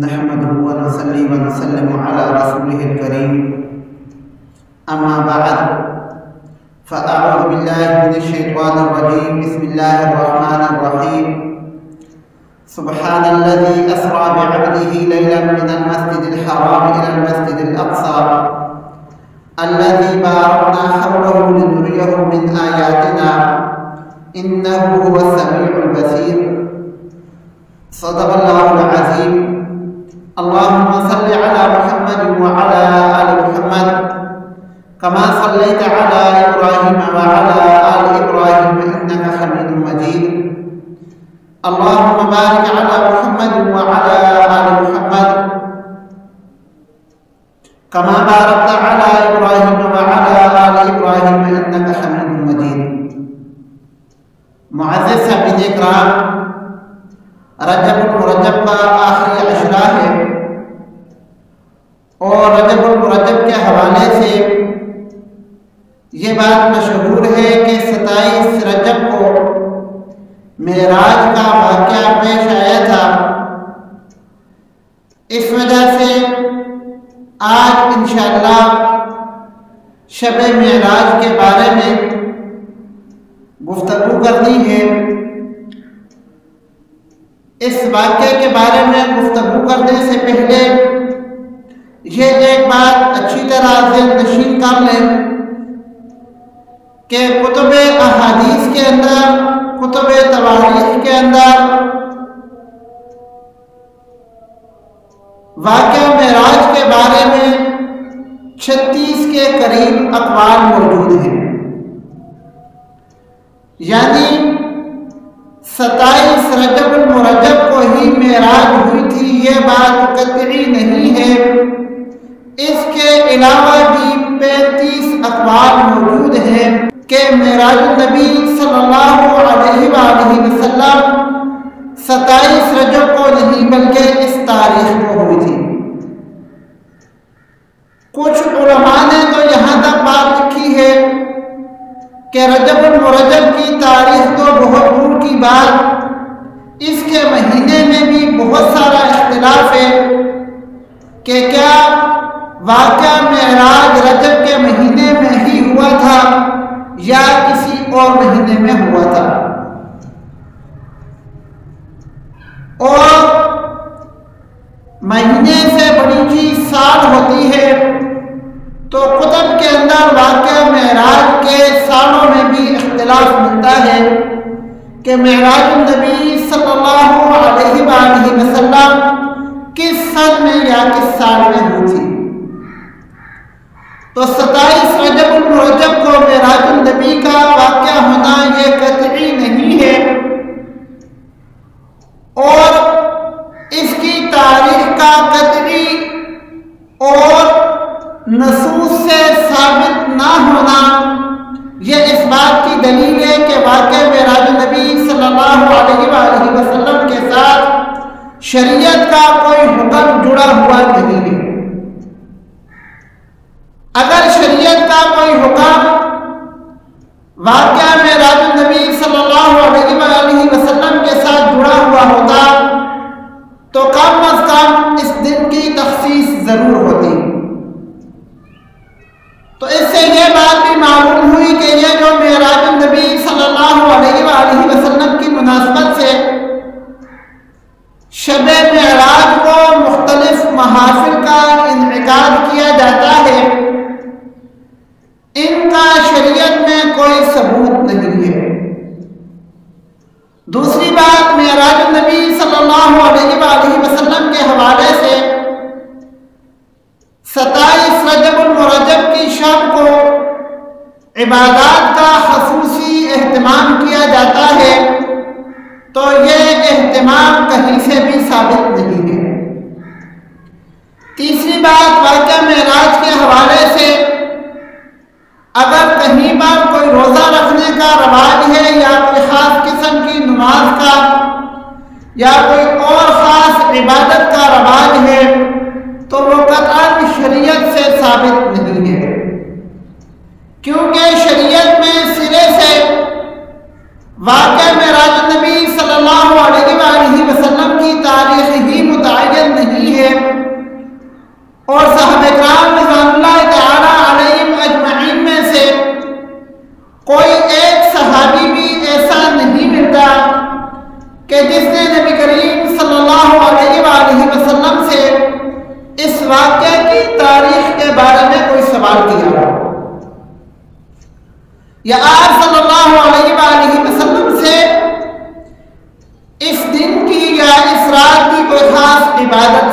نحمده ونصلي ونسلم على رسوله الكريم أما بعد فأعوذ بالله من الشيطان الرجيم بسم الله الرحمن الرحيم سبحان الذي أسرى بعبده ليلا من المسجد الحرام إلى المسجد الأقصى الذي باركنا حوله لنريه من آياتنا إنه هو السميع البصير صدق الله العظيم اللهم صل على محمد وعلى آل محمد كما صليت على إبراهيم وعلى آل إبراهيم إنك حميد مجيد اللهم بارك على محمد وعلى آل محمد كما باركت على إبراهيم وعلى آل إبراهيم إنك حميد مجيد معزز سامعین اکرام، رجب المرجب کا آخری عشرہ ہے اور رجب المرجب کے حوالے سے یہ بات مشہور ہے کہ 27 رجب کو معراج کا واقعہ پیش آیا تھا۔ اس وجہ سے آج انشاءاللہ شب معراج کے بارے میں گفتگو کرنی ہے۔ اس واقعے کے بارے میں گفتگو کرنے سے پہلے یہ ایک بات اچھی طرح ذہن نشین کر لیں کہ کتب احادیث کے اندر، کتب تواریخ کے اندر واقعہ معراج کے بارے میں 36 کے قریب اقوال موجود ہیں، یعنی 27 رجب المرجب کو ہی معراج ہوئی تھی یہ بات قطعی نہیں ہے۔ اس کے علاوہ بھی 35 اقوال موجود ہیں کہ معراج النبی صلی اللہ علیہ وآلہ وسلم 27 رجب کو نہیں بلکہ اس تاریخ کو ہوئی تھی۔ کچھ علماء نے تو یہاں تک بات لکھی ہے کہ رجب المرجب کی تاریخ تو بہت دور کی بات، اس کے مہینے میں بھی بہت سارا اختلاف ہے کہ کیا واقعہ معراج رجب کے مہینے میں ہی ہوا تھا یا کسی اور مہینے میں ہوا تھا۔ اور مہینے سے بڑی چیز سال ہوتی ہے، تو کتب کے اندر واقعہ معراج کے سالوں میں بھی اختلاف ملتا ہے کہ معراج النبی صلی اللہ علیہ وآلہ وسلم کس سن میں یا کس سال میں ہوئی تھی۔ تو 27 رجب المرجب کو معراج النبی کا واقعہ ہونا یہ قطعی نہیں ہے، اور اس کی تاریخ کا قطعی اور نصوص سے ثابت نہ ہونا یہ اس بات کی دلیل ہے کہ واقع معراج نبی صلی اللہ علیہ وآلہ وسلم کے ساتھ شریعت کا کوئی حکم جڑا ہوا نہیں ہے۔ اگر شریعت کا کوئی حکم واقع معراج نبی صلی اللہ علیہ وآلہ وسلم کے ساتھ جڑا ہوا ہوتا تو کم از کم اس دن کی تخصیص ضرور ہوتی۔ تو اس سے یہ بات بھی معلوم ہوئی کہ یہ جو معراج النبی صلی اللہ علیہ وآلہ وسلم کی مناسبت سے شب معراج کو مختلف محافل کا انعقاد کیا جاتا ہے، ان کا شریعت میں کوئی ثبوت نہیں ہے۔ دوسری بات، معراج النبی صلی اللہ علیہ وآلہ وسلم کے حوالے سے 27 رجب المرجب کی شب کو عبادات کا خصوصی اہتمام کیا جاتا ہے، تو یہ اہتمام کہیں سے بھی ثابت نہیں ہے۔ تیسری بات، واقعہ معراج کے حوالے سے اگر کہیں پر کوئی روزہ رکھنے کا رواج ہے یا کوئی خاص قسم کی نماز کا یا کوئی اور خاص عبادت کا رواج ہے تو وہ قطعاً شریعت سے ثابت نہیں ہے، کیونکہ شریعت میں سرے سے واقع معراج النبی صلی اللہ علیہ وآلہ وسلم کی تاریخ ہی متعین نہیں سوال کیا یا آپ صلی اللہ علیہ وآلہ وسلم سے اس دن کی یا اس رات کی کوئی خاص عبادت